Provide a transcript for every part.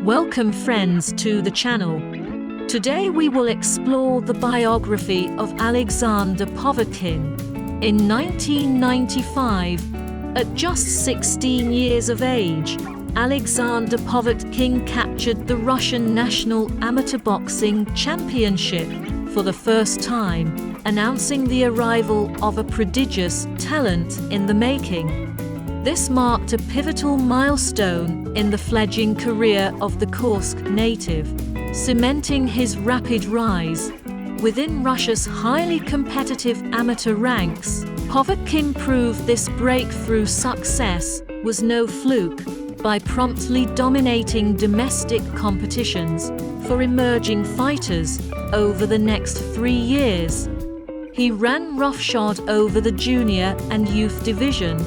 Welcome friends to the channel. Today we will explore the biography of Alexander Povetkin. In 1995, at just 16 years of age, Alexander Povetkin captured the Russian National Amateur Boxing Championship for the first time, announcing the arrival of a prodigious talent in the making. This marked a pivotal milestone in the fledgling career of the Kursk native, cementing his rapid rise within Russia's highly competitive amateur ranks. Povetkin proved this breakthrough success was no fluke by promptly dominating domestic competitions for emerging fighters over the next 3 years. He ran roughshod over the junior and youth division,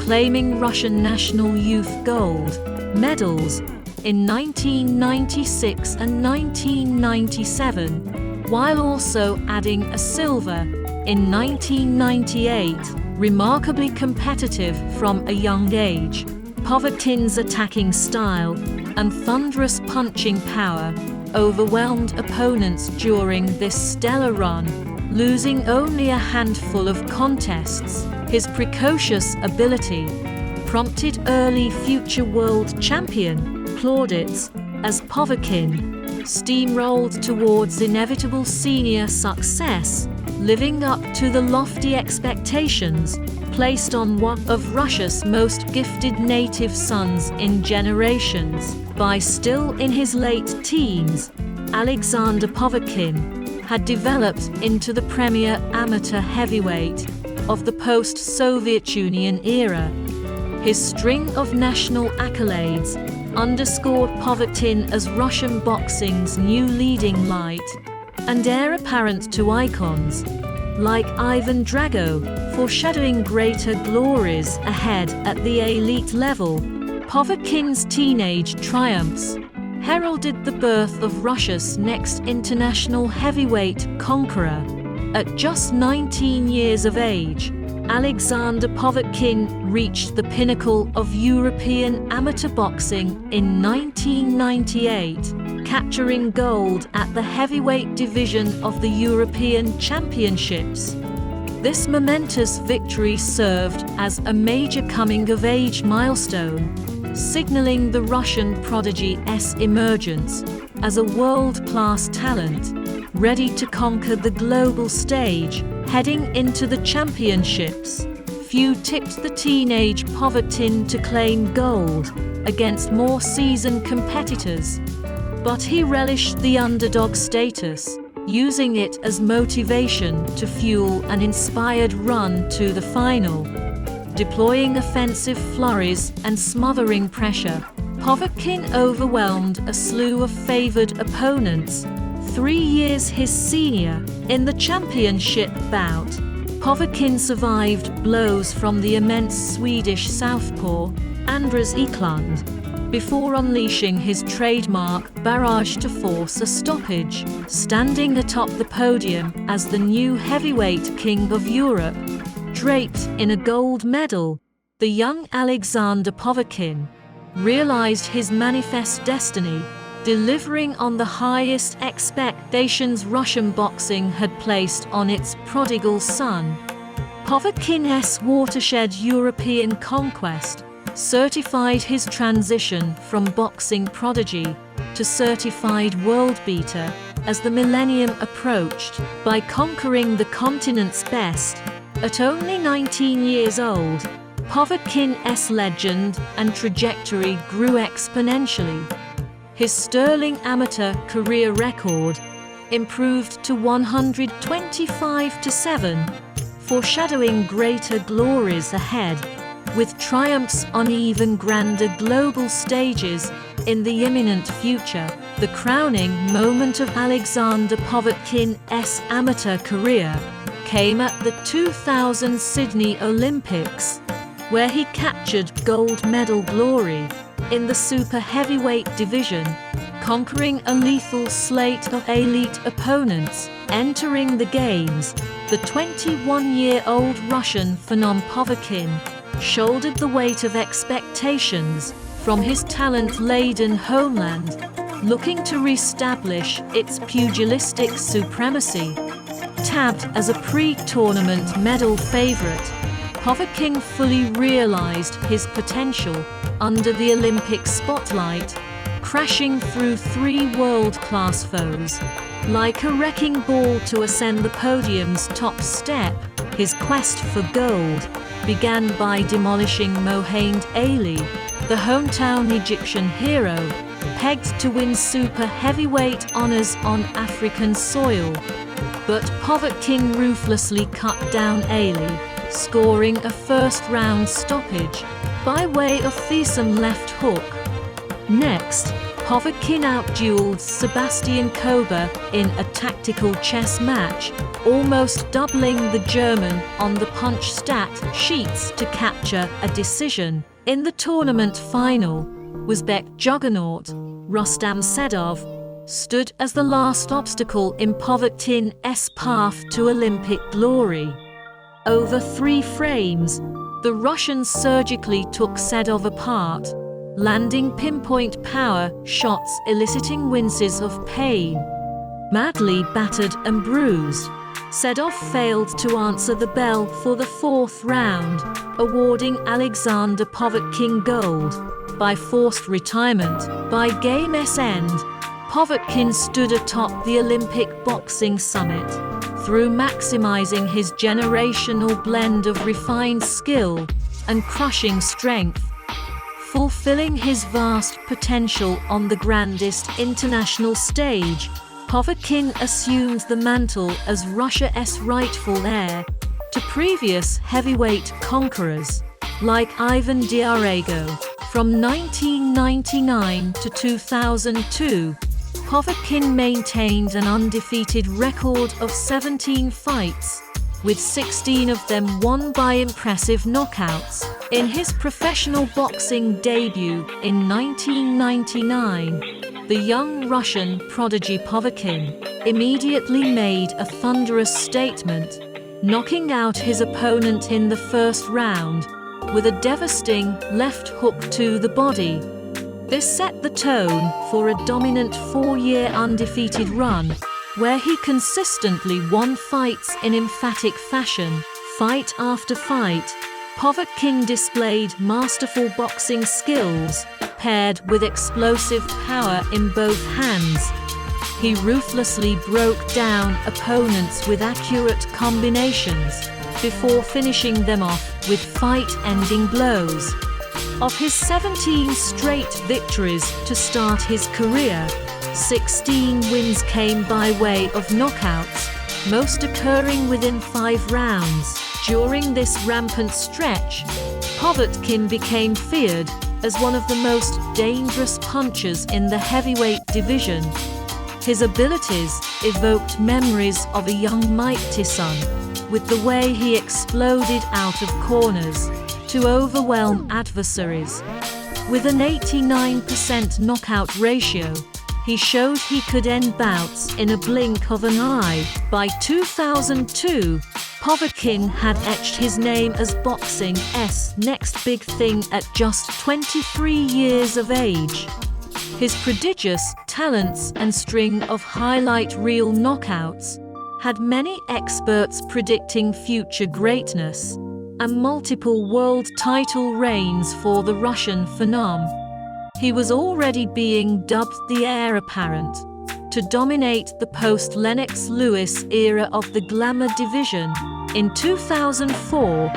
claiming Russian national youth gold medals in 1996 and 1997, while also adding a silver in 1998. Remarkably competitive from a young age, Povetkin's attacking style and thunderous punching power overwhelmed opponents during this stellar run, losing only a handful of contests. His precocious ability prompted early future world champion plaudits as Povetkin steamrolled towards inevitable senior success, living up to the lofty expectations placed on one of Russia's most gifted native sons in generations. By still in his late teens, Alexander Povetkin had developed into the premier amateur heavyweight of the post-Soviet Union era. His string of national accolades underscored Povetkin as Russian boxing's new leading light, and heir apparent to icons like Ivan Drago, foreshadowing greater glories ahead at the elite level. Povetkin's teenage triumphs heralded the birth of Russia's next international heavyweight conqueror. At just 19 years of age, Alexander Povetkin reached the pinnacle of European amateur boxing in 1998, capturing gold at the heavyweight division of the European Championships. This momentous victory served as a major coming-of-age milestone, signaling the Russian prodigy's emergence as a world-class talent, ready to conquer the global stage. Heading into the championships, few tipped the teenage Povetkin to claim gold against more seasoned competitors, but he relished the underdog status, using it as motivation to fuel an inspired run to the final. Deploying offensive flurries and smothering pressure, Povetkin overwhelmed a slew of favored opponents. 3 years his senior, in the championship bout, Povetkin survived blows from the immense Swedish southpaw, Anders Eklund, before unleashing his trademark barrage to force a stoppage. Standing atop the podium as the new heavyweight king of Europe, draped in a gold medal, the young Alexander Povetkin realized his manifest destiny, delivering on the highest expectations Russian boxing had placed on its prodigal son. Povetkin's watershed European conquest certified his transition from boxing prodigy to certified world beater as the millennium approached. By conquering the continent's best at only 19 years old, Povetkin's legend and trajectory grew exponentially. His sterling amateur career record improved to 125-7, foreshadowing greater glories ahead, with triumphs on even grander global stages in the imminent future. The crowning moment of Alexander Povetkin's amateur career came at the 2000 Sydney Olympics, where he captured gold medal glory in the super heavyweight division, conquering a lethal slate of elite opponents. Entering the games, the 21-year-old Russian phenom Povetkin shouldered the weight of expectations, from his talent-laden homeland, looking to re-establish its pugilistic supremacy. Tabbed as a pre-tournament medal favorite, Povetking fully realized his potential under the Olympic spotlight, crashing through 3 world-class foes. Like a wrecking ball to ascend the podium's top step, his quest for gold began by demolishing Mohamed Ali, the hometown Egyptian hero, pegged to win super heavyweight honors on African soil. But Povetking ruthlessly cut down Ali, scoring a first-round stoppage by way of fearsome left hook. Next, Povetking outdueled Sebastian Kober in a tactical chess match, almost doubling the German on the punch stat sheets to capture a decision. In the tournament final, Uzbek juggernaut Rustam Sedov stood as the last obstacle in Povetking's path to Olympic glory. Over 3 frames, the Russian surgically took Sedov apart, landing pinpoint power shots eliciting winces of pain. Madly battered and bruised, Sedov failed to answer the bell for the 4th round, awarding Alexander Povetking gold by forced retirement. By game's end, Povetking stood atop the Olympic boxing summit, through maximizing his generational blend of refined skill and crushing strength, fulfilling his vast potential on the grandest international stage. Povetking assumed the mantle as Russia's rightful heir to previous heavyweight conquerors, like Ivan Diarego. From 1999 to 2002, Povetking maintained an undefeated record of 17 fights, with 16 of them won by impressive knockouts. In his professional boxing debut in 1999, the young Russian prodigy Povetking immediately made a thunderous statement, knocking out his opponent in the first round with a devastating left hook to the body. This set the tone for a dominant 4-year undefeated run, where he consistently won fights in emphatic fashion. Fight after fight, Povetking displayed masterful boxing skills, paired with explosive power in both hands. He ruthlessly broke down opponents with accurate combinations, before finishing them off with fight-ending blows. Of his 17 straight victories to start his career, 16 wins came by way of knockouts, most occurring within 5 rounds. During this rampant stretch, Povetking became feared as one of the most dangerous punchers in the heavyweight division. His abilities evoked memories of a young Mike Tyson, with the way he exploded out of corners to overwhelm adversaries. With an 89% knockout ratio, he showed he could end bouts in a blink of an eye. By 2002, Povetking had etched his name as boxing's next big thing at just 23 years of age. His prodigious talents and string of highlight reel knockouts had many experts predicting future greatness, and multiple world title reigns for the Russian phenom. He was already being dubbed the heir apparent to dominate the post-Lennox Lewis era of the glamour division. In 2004,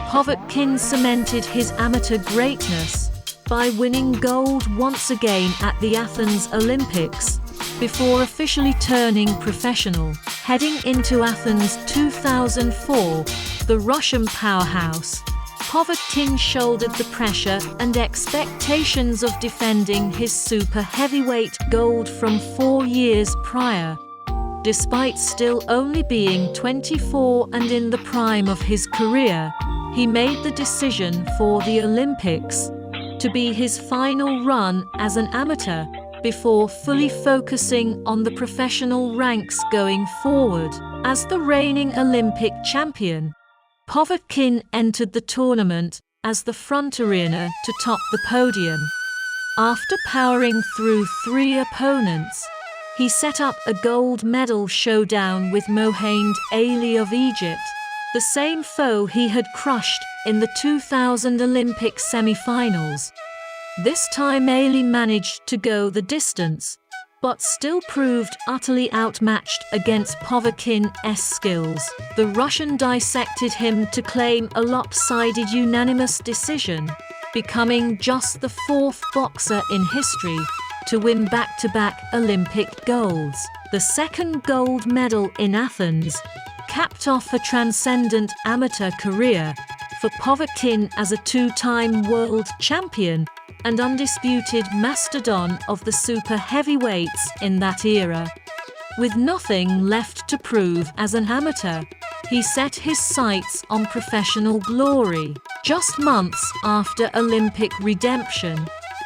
Povetking cemented his amateur greatness by winning gold once again at the Athens Olympics, before officially turning professional. Heading into Athens 2004, the Russian powerhouse, Povetking shouldered the pressure and expectations of defending his super heavyweight gold from 4 years prior. Despite still only being 24 and in the prime of his career, he made the decision for the Olympics to be his final run as an amateur, before fully focusing on the professional ranks going forward. As the reigning Olympic champion, Povetking entered the tournament as the frontrunner to top the podium. After powering through 3 opponents, he set up a gold medal showdown with Mohamed Ali of Egypt, the same foe he had crushed in the 2000 Olympic semi-finals. This time Ali managed to go the distance, but still proved utterly outmatched against Povetkin's skills. The Russian dissected him to claim a lopsided unanimous decision, becoming just the 4th boxer in history to win back-to-back Olympic golds. The second gold medal in Athens capped off a transcendent amateur career for Povetkin as a 2-time world champion and undisputed mastodon of the super heavyweights in that era. With nothing left to prove as an amateur, he set his sights on professional glory. Just months after Olympic redemption,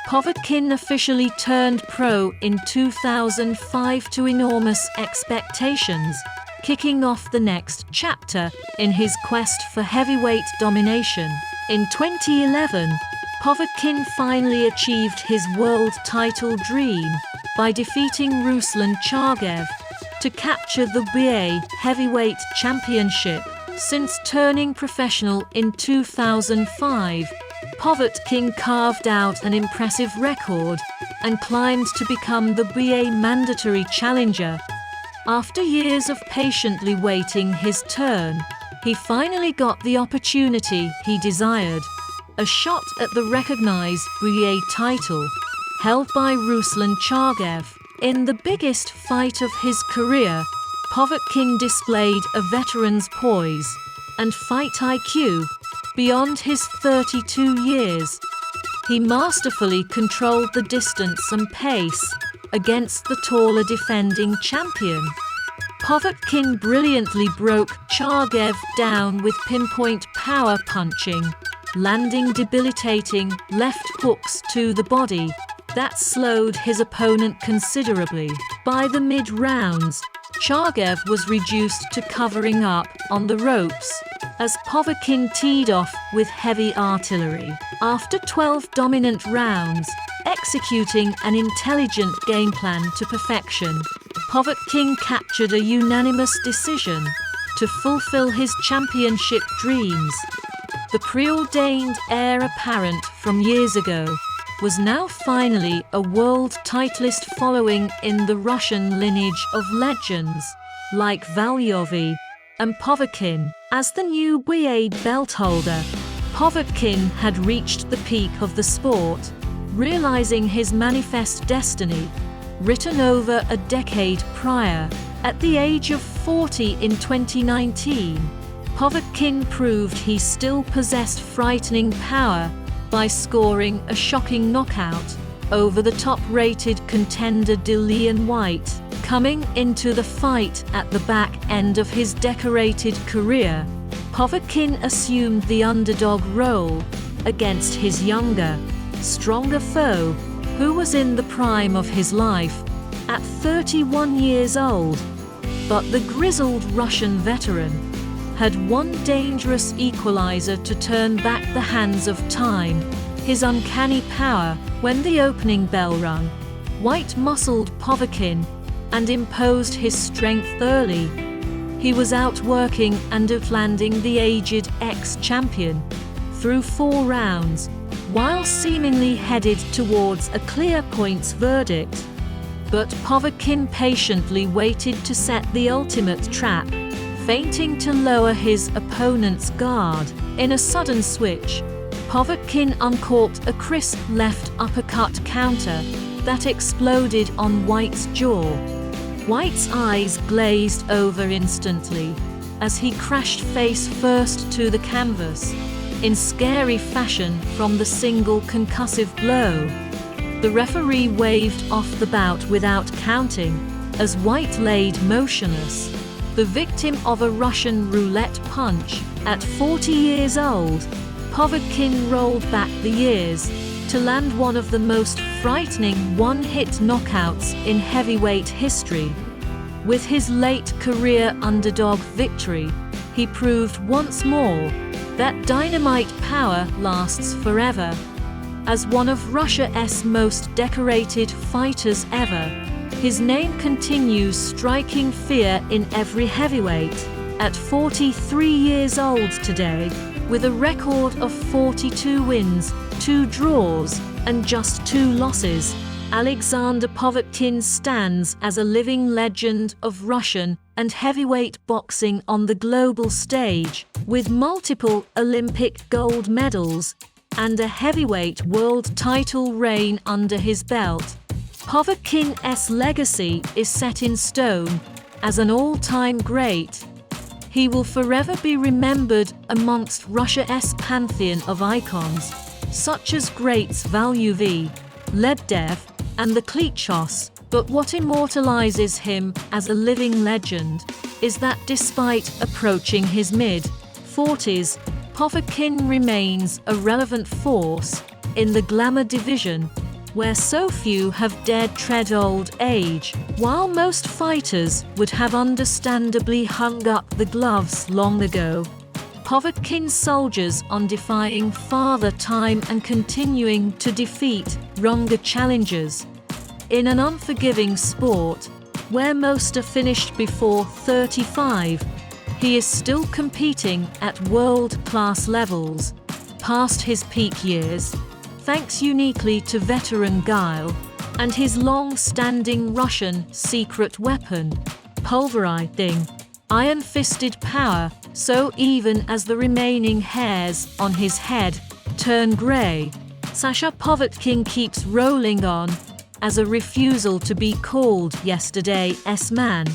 Povetkin officially turned pro in 2005 to enormous expectations, kicking off the next chapter in his quest for heavyweight domination. In 2011, Povetkin finally achieved his world title dream by defeating Ruslan Chargaev to capture the BA heavyweight championship. Since turning professional in 2005, Povetkin carved out an impressive record and climbed to become the BA mandatory challenger. After years of patiently waiting his turn, he finally got the opportunity he desired, a shot at the recognized BA title, held by Ruslan Chargaev. In the biggest fight of his career, Povetkin displayed a veteran's poise and fight IQ beyond his 32 years. He masterfully controlled the distance and pace against the taller defending champion. Povetkin brilliantly broke Chargaev down with pinpoint power punching, landing debilitating left hooks to the body that slowed his opponent considerably. By the mid-rounds, Chargaev was reduced to covering up on the ropes as Povetkin teed off with heavy artillery. After 12 dominant rounds, executing an intelligent game plan to perfection, Povetkin captured a unanimous decision to fulfill his championship dreams. The preordained heir apparent from years ago was now finally a world titleist, following in the Russian lineage of legends like Valyovy and Povetkin. As the new BA belt holder, Povetkin had reached the peak of the sport, realizing his manifest destiny, written over a decade prior. At the age of 40 in 2019, Povetkin proved he still possessed frightening power by scoring a shocking knockout over the top-rated contender Dillian Whyte. Coming into the fight at the back end of his decorated career, Povetkin assumed the underdog role against his younger, stronger foe, who was in the prime of his life at 31 years old. But the grizzled Russian veteran had one dangerous equalizer to turn back the hands of time: his uncanny power. When the opening bell rung, Whyte muscled Povetkin and imposed his strength early. He was outworking and outlanding the aged ex-champion through 4 rounds, while seemingly headed towards a clear points verdict. But Povetkin patiently waited to set the ultimate trap, feinting to lower his opponent's guard. In a sudden switch, Povetkin uncorked a crisp left uppercut counter that exploded on Whyte's jaw. Whyte's eyes glazed over instantly as he crashed face first to the canvas, in scary fashion from the single concussive blow. The referee waved off the bout without counting as Whyte laid motionless, the victim of a Russian roulette punch. At 40 years old, Povetkin rolled back the years to land one of the most frightening one-hit knockouts in heavyweight history. With his late career underdog victory, he proved once more that dynamite power lasts forever. As one of Russia's most decorated fighters ever, his name continues striking fear in every heavyweight. At 43 years old today, with a record of 42 wins, 2 draws, and just 2 losses, Alexander Povetkin stands as a living legend of Russian and heavyweight boxing on the global stage, with multiple Olympic gold medals and a heavyweight world title reign under his belt. Povetkin's legacy is set in stone as an all-time great. He will forever be remembered amongst Russia's pantheon of icons, such as greats Valuev, Lebedev, and the Klitschos. But what immortalizes him as a living legend is that despite approaching his mid-40s, Povetkin remains a relevant force in the glamour division, where so few have dared tread old age. While most fighters would have understandably hung up the gloves long ago, Povetkin soldiers on, defying Father Time and continuing to defeat younger challengers. In an unforgiving sport, where most are finished before 35, he is still competing at world-class levels, past his peak years, thanks uniquely to veteran guile and his long-standing Russian secret weapon, pulverizing, iron-fisted power, so even as the remaining hairs on his head turn grey, Sasha Povetkin keeps rolling on as a refusal to be called yesterday's man.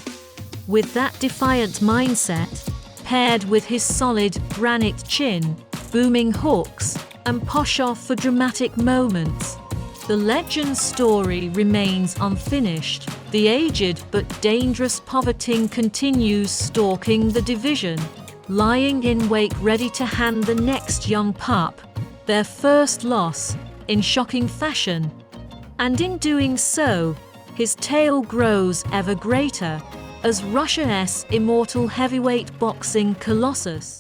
With that defiant mindset, paired with his solid granite chin, booming hooks, and posh-off for dramatic moments, the legend's story remains unfinished. The aged but dangerous Povetkin continues stalking the division, lying in wait ready to hand the next young pup their first loss in shocking fashion. And in doing so, his tale grows ever greater as Russia's immortal heavyweight boxing colossus.